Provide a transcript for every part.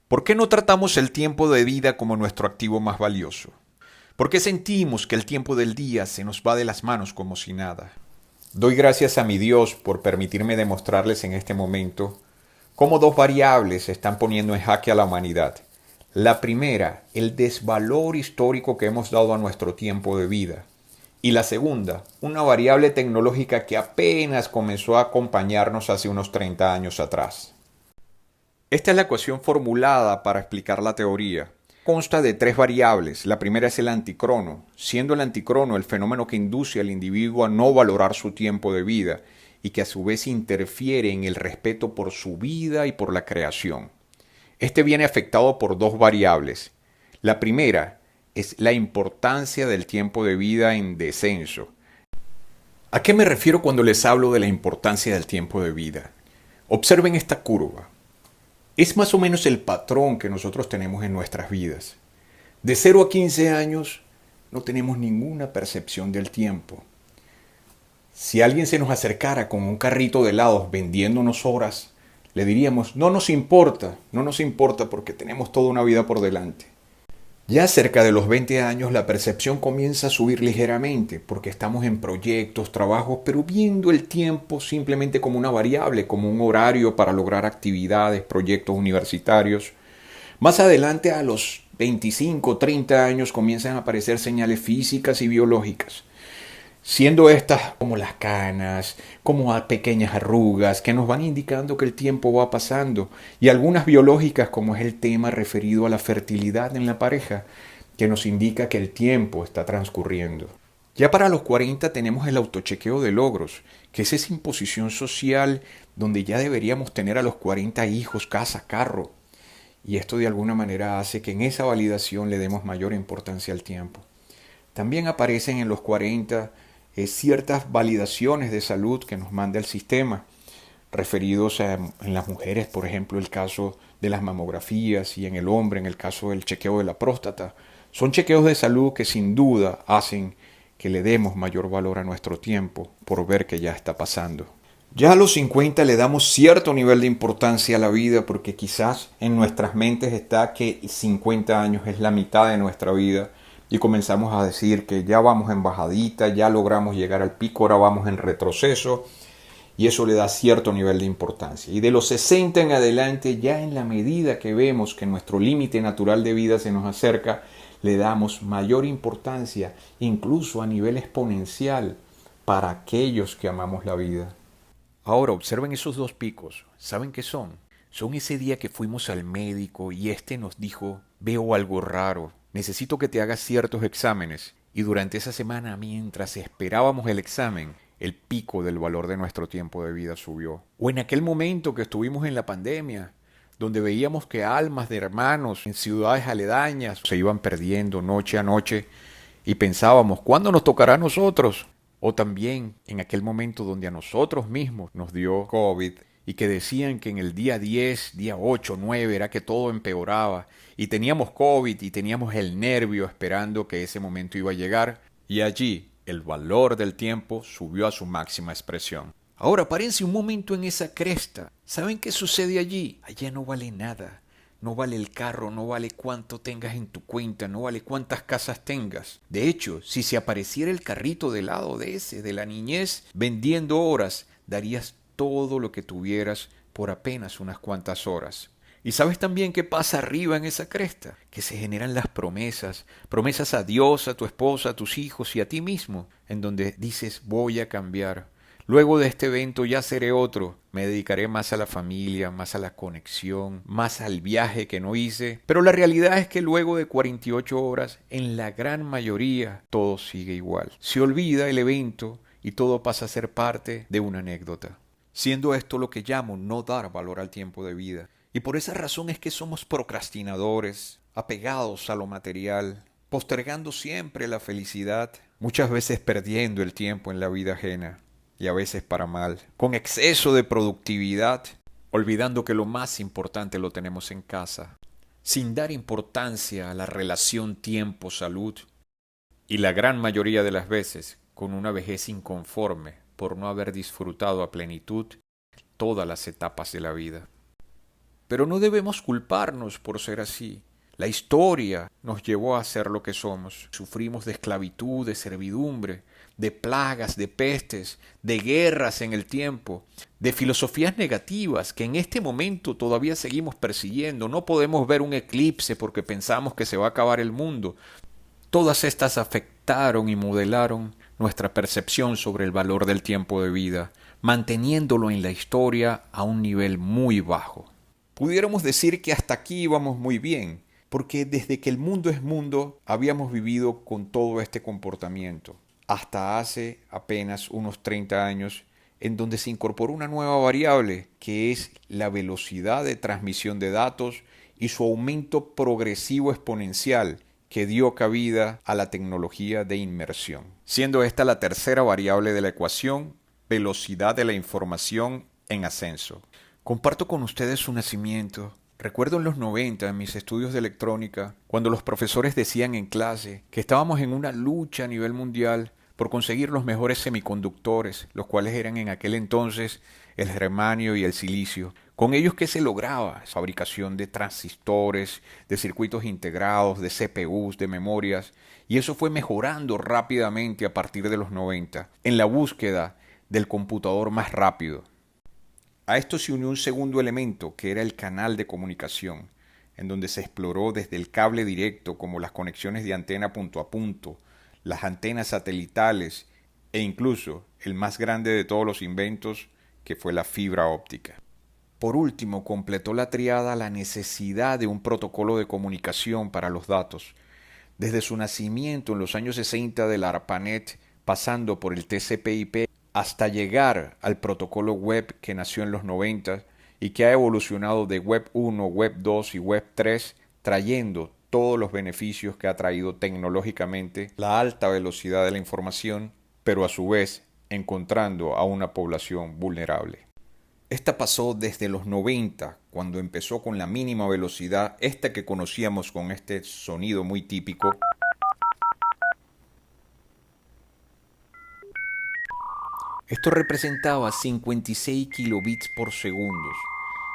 ¿Por qué no tratamos el tiempo de vida como nuestro activo más valioso? ¿Por qué sentimos que el tiempo del día se nos va de las manos como si nada? Doy gracias a mi Dios por permitirme demostrarles en este momento cómo dos variables están poniendo en jaque a la humanidad. La primera, el desvalor histórico que hemos dado a nuestro tiempo de vida. Y la segunda, una variable tecnológica que apenas comenzó a acompañarnos hace unos 30 años atrás. Esta es la ecuación formulada para explicar la teoría. Consta de tres variables. La primera es el anticrono, siendo el anticrono el fenómeno que induce al individuo a no valorar su tiempo de vida y que a su vez interfiere en el respeto por su vida y por la creación. Este viene afectado por dos variables. La primera es la importancia del tiempo de vida en descenso. ¿A qué me refiero cuando les hablo de la importancia del tiempo de vida? Observen esta curva. Es más o menos el patrón que nosotros tenemos en nuestras vidas. De 0 a 15 años no tenemos ninguna percepción del tiempo. Si alguien se nos acercara con un carrito de helados vendiéndonos horas, le diríamos, no nos importa porque tenemos toda una vida por delante. Ya cerca de los 20 años la percepción comienza a subir ligeramente porque estamos en proyectos, trabajos, pero viendo el tiempo simplemente como una variable, como un horario para lograr actividades, proyectos universitarios. Más adelante a los 25, 30 años comienzan a aparecer señales físicas y biológicas, siendo estas como las canas, como pequeñas arrugas que nos van indicando que el tiempo va pasando, y algunas biológicas como es el tema referido a la fertilidad en la pareja, que nos indica que el tiempo está transcurriendo. Ya para los 40 tenemos el autochequeo de logros, que es esa imposición social donde ya deberíamos tener a los 40 hijos, casa, carro, y esto de alguna manera hace que en esa validación le demos mayor importancia al tiempo. También aparecen en los 40 ciertas validaciones de salud que nos manda el sistema, referidos en las mujeres, por ejemplo, el caso de las mamografías, y en el hombre, en el caso del chequeo de la próstata. Son chequeos de salud que sin duda hacen que le demos mayor valor a nuestro tiempo por ver que ya está pasando. Ya a los 50 le damos cierto nivel de importancia a la vida porque quizás en nuestras mentes está que 50 años es la mitad de nuestra vida y comenzamos a decir que ya vamos en bajadita, ya logramos llegar al pico, ahora vamos en retroceso, y eso le da cierto nivel de importancia. Y de los 60 en adelante, ya en la medida que vemos que nuestro límite natural de vida se nos acerca, le damos mayor importancia, incluso a nivel exponencial, para aquellos que amamos la vida. Ahora observen esos dos picos. ¿Saben qué son? Son ese día que fuimos al médico y este nos dijo, veo algo raro, necesito que te hagas ciertos exámenes. Y durante esa semana, mientras esperábamos el examen, el pico del valor de nuestro tiempo de vida subió. O en aquel momento que estuvimos en la pandemia, donde veíamos que almas de hermanos en ciudades aledañas se iban perdiendo noche a noche y pensábamos, ¿cuándo nos tocará a nosotros? O también en aquel momento donde a nosotros mismos nos dio COVID y que decían que en el día 10, día 8, 9 era que todo empeoraba y teníamos COVID y teníamos el nervio esperando que ese momento iba a llegar, y allí el valor del tiempo subió a su máxima expresión. Ahora párense un momento en esa cresta. ¿Saben qué sucede allí? Allá no vale nada. No vale el carro, no vale cuánto tengas en tu cuenta, no vale cuántas casas tengas. De hecho, si se apareciera el carrito del lado de ese, de la niñez, vendiendo horas, darías todo lo que tuvieras por apenas unas cuantas horas. ¿Y sabes también qué pasa arriba en esa cresta? Que se generan las promesas, promesas a Dios, a tu esposa, a tus hijos y a ti mismo, en donde dices voy a cambiar. Luego de este evento ya seré otro, me dedicaré más a la familia, más a la conexión, más al viaje que no hice, pero la realidad es que luego de 48 horas, en la gran mayoría, todo sigue igual. Se olvida el evento y todo pasa a ser parte de una anécdota. Siendo esto lo que llamo no dar valor al tiempo de vida. Y por esa razón es que somos procrastinadores, apegados a lo material, postergando siempre la felicidad, muchas veces perdiendo el tiempo en la vida ajena, y a veces para mal, con exceso de productividad, olvidando que lo más importante lo tenemos en casa, sin dar importancia a la relación tiempo-salud, y la gran mayoría de las veces con una vejez inconforme por no haber disfrutado a plenitud todas las etapas de la vida. Pero no debemos culparnos por ser así. La historia nos llevó a ser lo que somos. Sufrimos de esclavitud, de servidumbre, de plagas, de pestes, de guerras en el tiempo, de filosofías negativas que en este momento todavía seguimos persiguiendo. No podemos ver un eclipse porque pensamos que se va a acabar el mundo. Todas estas afectaron y modelaron nuestra percepción sobre el valor del tiempo de vida, manteniéndolo en la historia a un nivel muy bajo. Pudiéramos decir que hasta aquí íbamos muy bien, porque desde que el mundo es mundo habíamos vivido con todo este comportamiento, hasta hace apenas unos 30 años, en donde se incorporó una nueva variable, que es la velocidad de transmisión de datos y su aumento progresivo exponencial, que dio cabida a la tecnología de inmersión, siendo esta la tercera variable de la ecuación, velocidad de la información en ascenso. Comparto con ustedes su nacimiento. Recuerdo en los 90, en mis estudios de electrónica, cuando los profesores decían en clase que estábamos en una lucha a nivel mundial por conseguir los mejores semiconductores, los cuales eran en aquel entonces el germanio y el silicio. Con ellos, ¿qué se lograba? Fabricación de transistores, de circuitos integrados, de CPUs, de memorias, y eso fue mejorando rápidamente a partir de los 90, en la búsqueda del computador más rápido. A esto se unió un segundo elemento, que era el canal de comunicación, en donde se exploró desde el cable directo como las conexiones de antena punto a punto, las antenas satelitales e incluso el más grande de todos los inventos, que fue la fibra óptica. Por último, completó la triada la necesidad de un protocolo de comunicación para los datos. Desde su nacimiento en los años 60 del ARPANET, pasando por el TCP/IP, hasta llegar al protocolo web que nació en los 90 y que ha evolucionado de Web 1, Web 2 y Web 3, trayendo todos los beneficios que ha traído tecnológicamente la alta velocidad de la información, pero a su vez encontrando a una población vulnerable. Esta pasó desde los 90, cuando empezó con la mínima velocidad, esta que conocíamos con este sonido muy típico. Esto representaba 56 kilobits por segundo.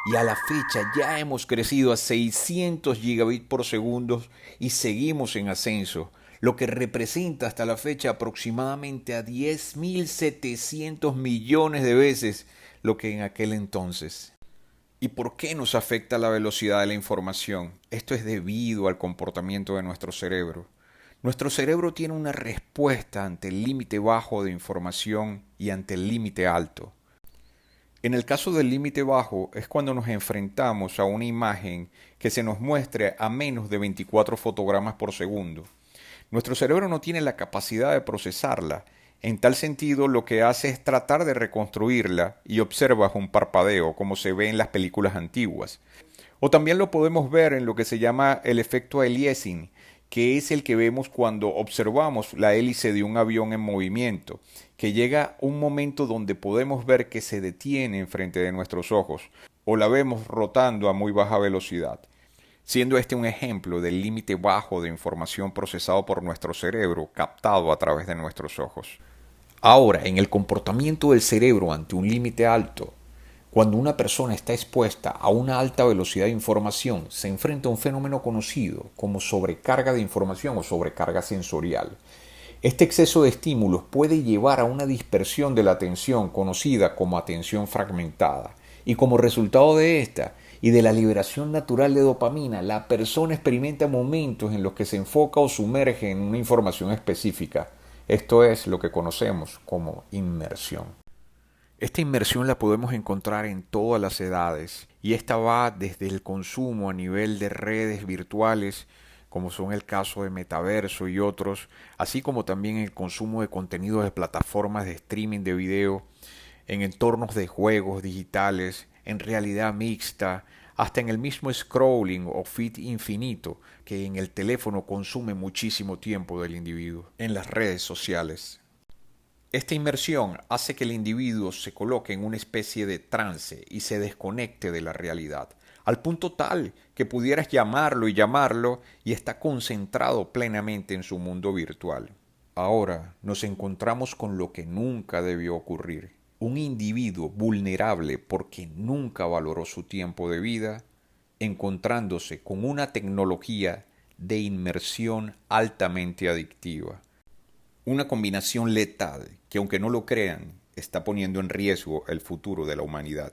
Y a la fecha ya hemos crecido a 600 gigabits por segundo y seguimos en ascenso, lo que representa hasta la fecha aproximadamente a 10.700 millones de veces lo que en aquel entonces. ¿Y por qué nos afecta la velocidad de la información? Esto es debido al comportamiento de nuestro cerebro. Nuestro cerebro tiene una respuesta ante el límite bajo de información y ante el límite alto. En el caso del límite bajo es cuando nos enfrentamos a una imagen que se nos muestre a menos de 24 fotogramas por segundo. Nuestro cerebro no tiene la capacidad de procesarla. En tal sentido, lo que hace es tratar de reconstruirla y observas un parpadeo, como se ve en las películas antiguas. O también lo podemos ver en lo que se llama el efecto Aliasing, que es el que vemos cuando observamos la hélice de un avión en movimiento, que llega un momento donde podemos ver que se detiene enfrente de nuestros ojos, o la vemos rotando a muy baja velocidad, siendo este un ejemplo del límite bajo de información procesado por nuestro cerebro, captado a través de nuestros ojos. Ahora, en el comportamiento del cerebro ante un límite alto, cuando una persona está expuesta a una alta velocidad de información, se enfrenta a un fenómeno conocido como sobrecarga de información o sobrecarga sensorial. Este exceso de estímulos puede llevar a una dispersión de la atención conocida como atención fragmentada. Y como resultado de esta y de la liberación natural de dopamina, la persona experimenta momentos en los que se enfoca o sumerge en una información específica. Esto es lo que conocemos como inmersión. Esta inmersión la podemos encontrar en todas las edades y esta va desde el consumo a nivel de redes virtuales, como son el caso de Metaverso y otros, así como también el consumo de contenidos de plataformas de streaming de video, en entornos de juegos digitales, en realidad mixta, hasta en el mismo scrolling o feed infinito que en el teléfono consume muchísimo tiempo del individuo, en las redes sociales. Esta inmersión hace que el individuo se coloque en una especie de trance y se desconecte de la realidad, al punto tal que pudieras llamarlo y está concentrado plenamente en su mundo virtual. Ahora nos encontramos con lo que nunca debió ocurrir. Un individuo vulnerable porque nunca valoró su tiempo de vida encontrándose con una tecnología de inmersión altamente adictiva. Una combinación letal que, aunque no lo crean, está poniendo en riesgo el futuro de la humanidad.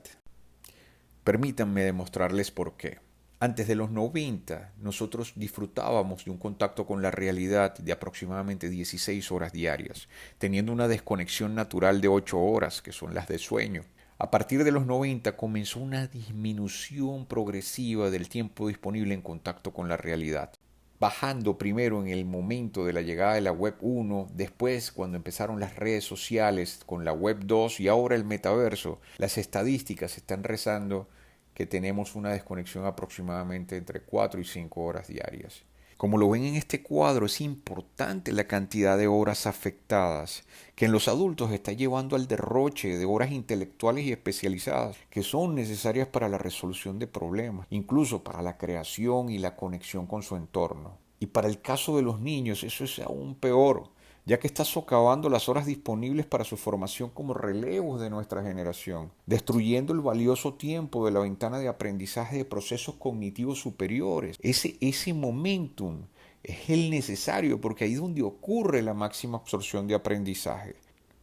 Permítanme demostrarles por qué. Antes de los 90, nosotros disfrutábamos de un contacto con la realidad de aproximadamente 16 horas diarias, teniendo una desconexión natural de 8 horas, que son las de sueño. A partir de los 90 comenzó una disminución progresiva del tiempo disponible en contacto con la realidad, bajando primero en el momento de la llegada de la Web 1, después cuando empezaron las redes sociales con la Web 2 y ahora el metaverso. Las estadísticas están rezando que tenemos una desconexión aproximadamente entre 4 y 5 horas diarias. Como lo ven en este cuadro, es importante la cantidad de horas afectadas, que en los adultos está llevando al derroche de horas intelectuales y especializadas, que son necesarias para la resolución de problemas, incluso para la creación y la conexión con su entorno. Y para el caso de los niños, eso es aún peor, ya que está socavando las horas disponibles para su formación como relevos de nuestra generación, destruyendo el valioso tiempo de la ventana de aprendizaje de procesos cognitivos superiores. Ese momentum es el necesario porque ahí es donde ocurre la máxima absorción de aprendizaje.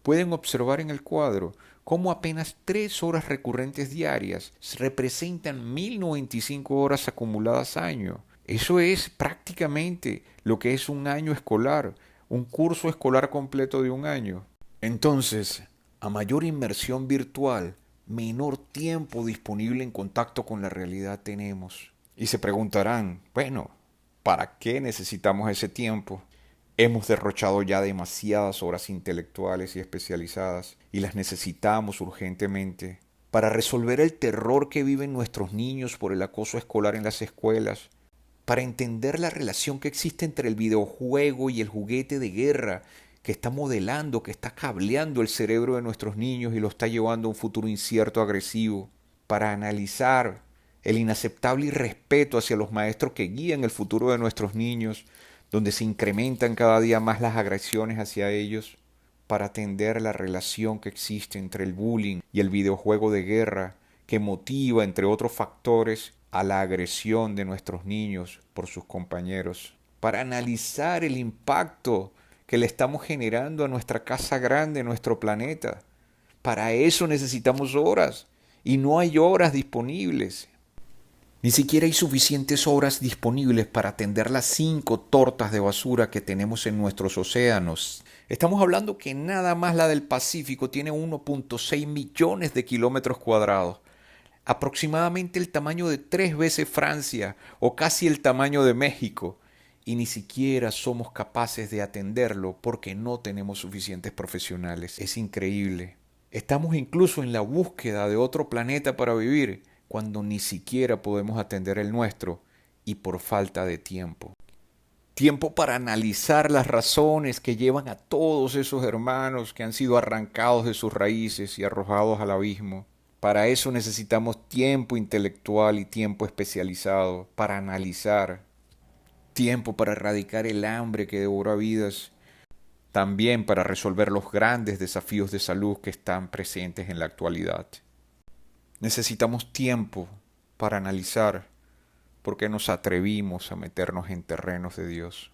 Pueden observar en el cuadro cómo apenas 3 horas recurrentes diarias representan 1095 horas acumuladas año. Eso es prácticamente lo que es un año escolar, un curso escolar completo de un año. Entonces, a mayor inmersión virtual, menor tiempo disponible en contacto con la realidad tenemos. Y se preguntarán, bueno, ¿para qué necesitamos ese tiempo? Hemos derrochado ya demasiadas horas intelectuales y especializadas y las necesitamos urgentemente para resolver el terror que viven nuestros niños por el acoso escolar en las escuelas, para entender la relación que existe entre el videojuego y el juguete de guerra que está modelando, que está cableando el cerebro de nuestros niños y lo está llevando a un futuro incierto, agresivo, para analizar el inaceptable irrespeto hacia los maestros que guían el futuro de nuestros niños, donde se incrementan cada día más las agresiones hacia ellos, para atender la relación que existe entre el bullying y el videojuego de guerra, que motiva, entre otros factores, a la agresión de nuestros niños por sus compañeros, para analizar el impacto que le estamos generando a nuestra casa grande, a nuestro planeta. Para eso necesitamos horas y no hay horas disponibles. Ni siquiera hay suficientes horas disponibles para atender las 5 tortas de basura que tenemos en nuestros océanos. Estamos hablando que nada más la del Pacífico tiene 1.6 millones de kilómetros cuadrados, aproximadamente el tamaño de 3 veces Francia o casi el tamaño de México, y ni siquiera somos capaces de atenderlo porque no tenemos suficientes profesionales. Es increíble. Estamos incluso en la búsqueda de otro planeta para vivir cuando ni siquiera podemos atender el nuestro y por falta de tiempo. Tiempo para analizar las razones que llevan a todos esos hermanos que han sido arrancados de sus raíces y arrojados al abismo. Para eso necesitamos tiempo intelectual y tiempo especializado para analizar, tiempo para erradicar el hambre que devora vidas, también para resolver los grandes desafíos de salud que están presentes en la actualidad. Necesitamos tiempo para analizar por qué nos atrevimos a meternos en terrenos de Dios.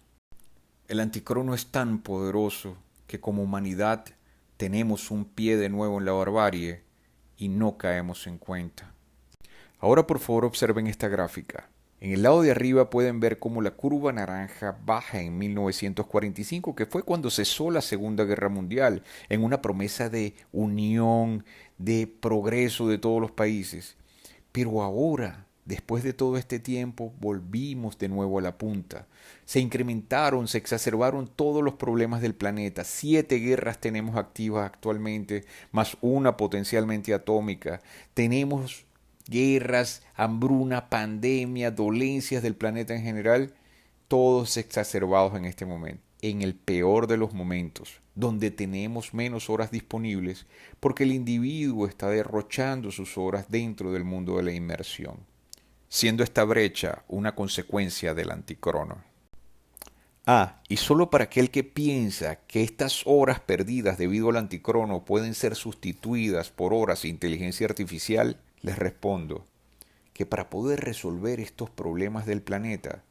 El anticrono es tan poderoso que como humanidad tenemos un pie de nuevo en la barbarie y no caemos en cuenta. Ahora por favor observen esta gráfica. En el lado de arriba pueden ver cómo la curva naranja baja en 1945, que fue cuando cesó la Segunda Guerra Mundial, en una promesa de unión, de progreso de todos los países. Pero ahora, después de todo este tiempo, volvimos de nuevo a la punta. Se incrementaron, se exacerbaron todos los problemas del planeta. 7 guerras tenemos activas actualmente, más una potencialmente atómica. Tenemos guerras, hambruna, pandemia, dolencias del planeta en general, todos exacerbados en este momento. En el peor de los momentos, donde tenemos menos horas disponibles, porque el individuo está derrochando sus horas dentro del mundo de la inmersión, siendo esta brecha una consecuencia del anticrono. Y solo para aquel que piensa que estas horas perdidas debido al anticrono pueden ser sustituidas por horas de inteligencia artificial, les respondo que para poder resolver estos problemas del planeta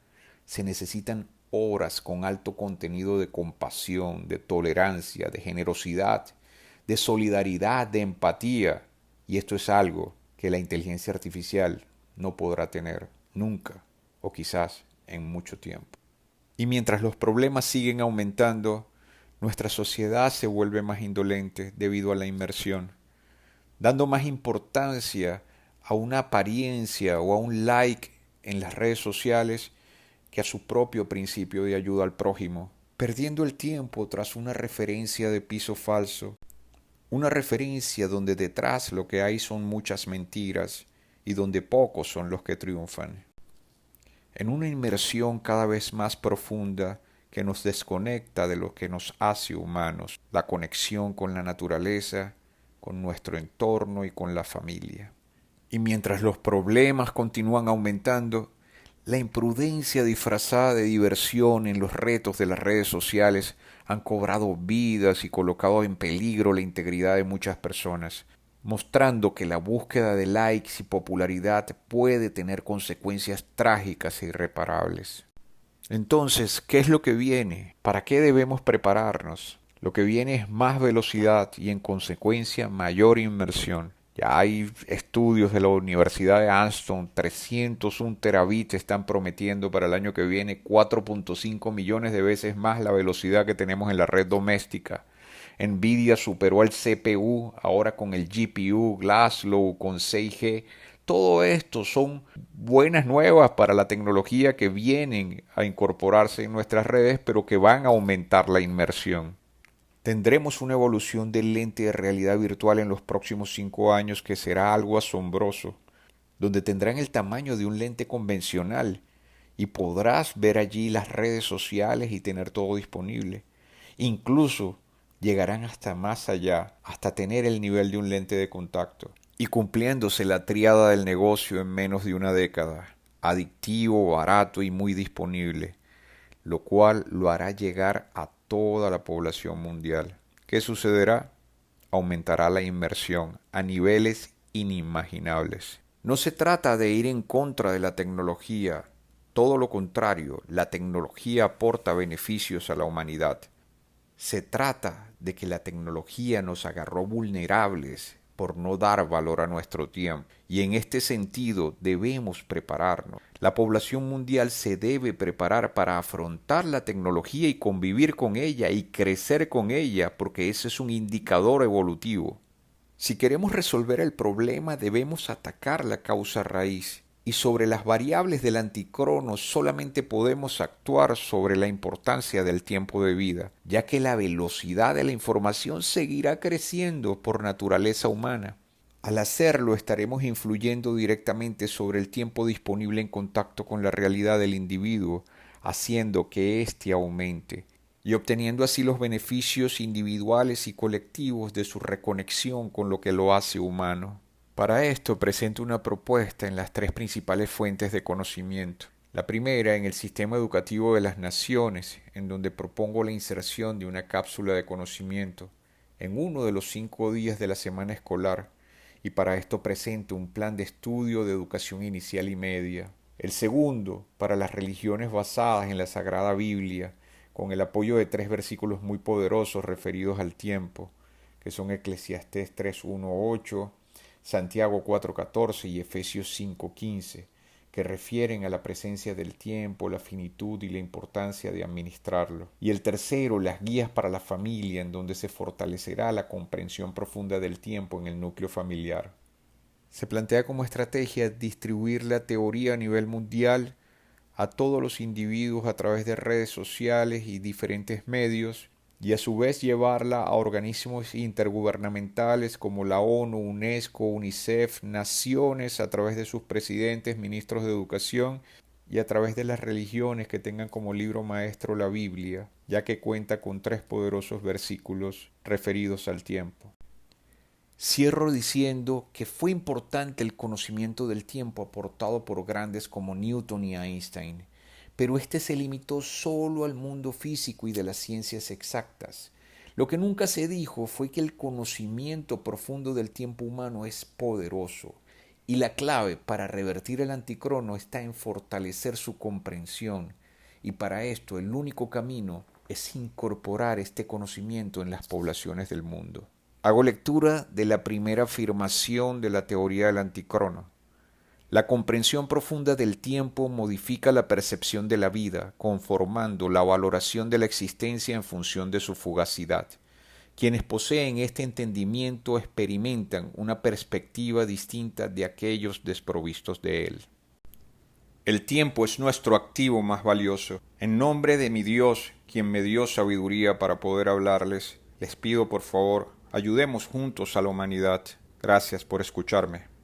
se necesitan obras con alto contenido de compasión, de tolerancia, de generosidad, de solidaridad, de empatía. Y esto es algo que la inteligencia artificial no podrá tener nunca, o quizás en mucho tiempo. Y mientras los problemas siguen aumentando, nuestra sociedad se vuelve más indolente debido a la inmersión, dando más importancia a una apariencia o a un like en las redes sociales que a su propio principio de ayuda al prójimo, perdiendo el tiempo tras una referencia de piso falso, una referencia donde detrás lo que hay son muchas mentiras y donde pocos son los que triunfan. En una inmersión cada vez más profunda que nos desconecta de lo que nos hace humanos, la conexión con la naturaleza, con nuestro entorno y con la familia. Y mientras los problemas continúan aumentando, la imprudencia disfrazada de diversión en los retos de las redes sociales han cobrado vidas y colocado en peligro la integridad de muchas personas, mostrando que la búsqueda de likes y popularidad puede tener consecuencias trágicas e irreparables. Entonces, ¿qué es lo que viene? ¿Para qué debemos prepararnos? Lo que viene es más velocidad y en consecuencia mayor inmersión. Ya hay estudios de la Universidad de Armstrong, 301 terabits están prometiendo para el año que viene 4.5 millones de veces más la velocidad que tenemos en la red doméstica. Nvidia superó al CPU, ahora con el GPU, Glasgow, con 6G. Todo esto son buenas nuevas para la tecnología que vienen a incorporarse en nuestras redes, pero que van a aumentar la inmersión. Tendremos una evolución del lente de realidad virtual en los próximos 5 años que será algo asombroso, donde tendrán el tamaño de un lente convencional y podrás ver allí las redes sociales y tener todo disponible. Incluso llegarán hasta más allá, hasta tener el nivel de un lente de contacto. Y cumpliéndose la tríada del negocio en menos de una década, adictivo, barato y muy disponible, lo cual lo hará llegar a toda la población mundial. ¿Qué sucederá? Aumentará la inmersión a niveles inimaginables. No se trata de ir en contra de la tecnología, todo lo contrario, la tecnología aporta beneficios a la humanidad. Se trata de que la tecnología nos agarró vulnerables por no dar valor a nuestro tiempo. Y en este sentido debemos prepararnos. La población mundial se debe preparar para afrontar la tecnología y convivir con ella y crecer con ella, porque ese es un indicador evolutivo. Si queremos resolver el problema, debemos atacar la causa raíz. Y sobre las variables del anticrono solamente podemos actuar sobre la importancia del tiempo de vida, ya que la velocidad de la información seguirá creciendo por naturaleza humana. Al hacerlo estaremos influyendo directamente sobre el tiempo disponible en contacto con la realidad del individuo, haciendo que éste aumente y obteniendo así los beneficios individuales y colectivos de su reconexión con lo que lo hace humano. Para esto presento una propuesta en las 3 principales fuentes de conocimiento. La primera en el sistema educativo de las naciones, en donde propongo la inserción de una cápsula de conocimiento en uno de los 5 días de la semana escolar, y para esto presento un plan de estudio de educación inicial y media. El segundo, para las religiones basadas en la Sagrada Biblia, con el apoyo de 3 versículos muy poderosos referidos al tiempo, que son Eclesiastés 3:1-8, Santiago 4:14 y Efesios 5:15, que refieren a la presencia del tiempo, la finitud y la importancia de administrarlo. Y el tercero, las guías para la familia, en donde se fortalecerá la comprensión profunda del tiempo en el núcleo familiar. Se plantea como estrategia distribuir la teoría a nivel mundial a todos los individuos a través de redes sociales y diferentes medios, y a su vez llevarla a organismos intergubernamentales como la ONU, UNESCO, UNICEF, naciones a través de sus presidentes, ministros de educación y a través de las religiones que tengan como libro maestro la Biblia, ya que cuenta con 3 poderosos versículos referidos al tiempo. Cierro diciendo que fue importante el conocimiento del tiempo aportado por grandes como Newton y Einstein, pero este se limitó solo al mundo físico y de las ciencias exactas. Lo que nunca se dijo fue que el conocimiento profundo del tiempo humano es poderoso Y la clave para revertir el anticrono está en fortalecer su comprensión. Y para esto el único camino es incorporar este conocimiento en las poblaciones del mundo. Hago lectura de la primera afirmación de la teoría del anticrono. La comprensión profunda del tiempo modifica la percepción de la vida, conformando la valoración de la existencia en función de su fugacidad. Quienes poseen este entendimiento experimentan una perspectiva distinta de aquellos desprovistos de él. El tiempo es nuestro activo más valioso. En nombre de mi Dios, quien me dio sabiduría para poder hablarles, les pido por favor, ayudemos juntos a la humanidad. Gracias por escucharme.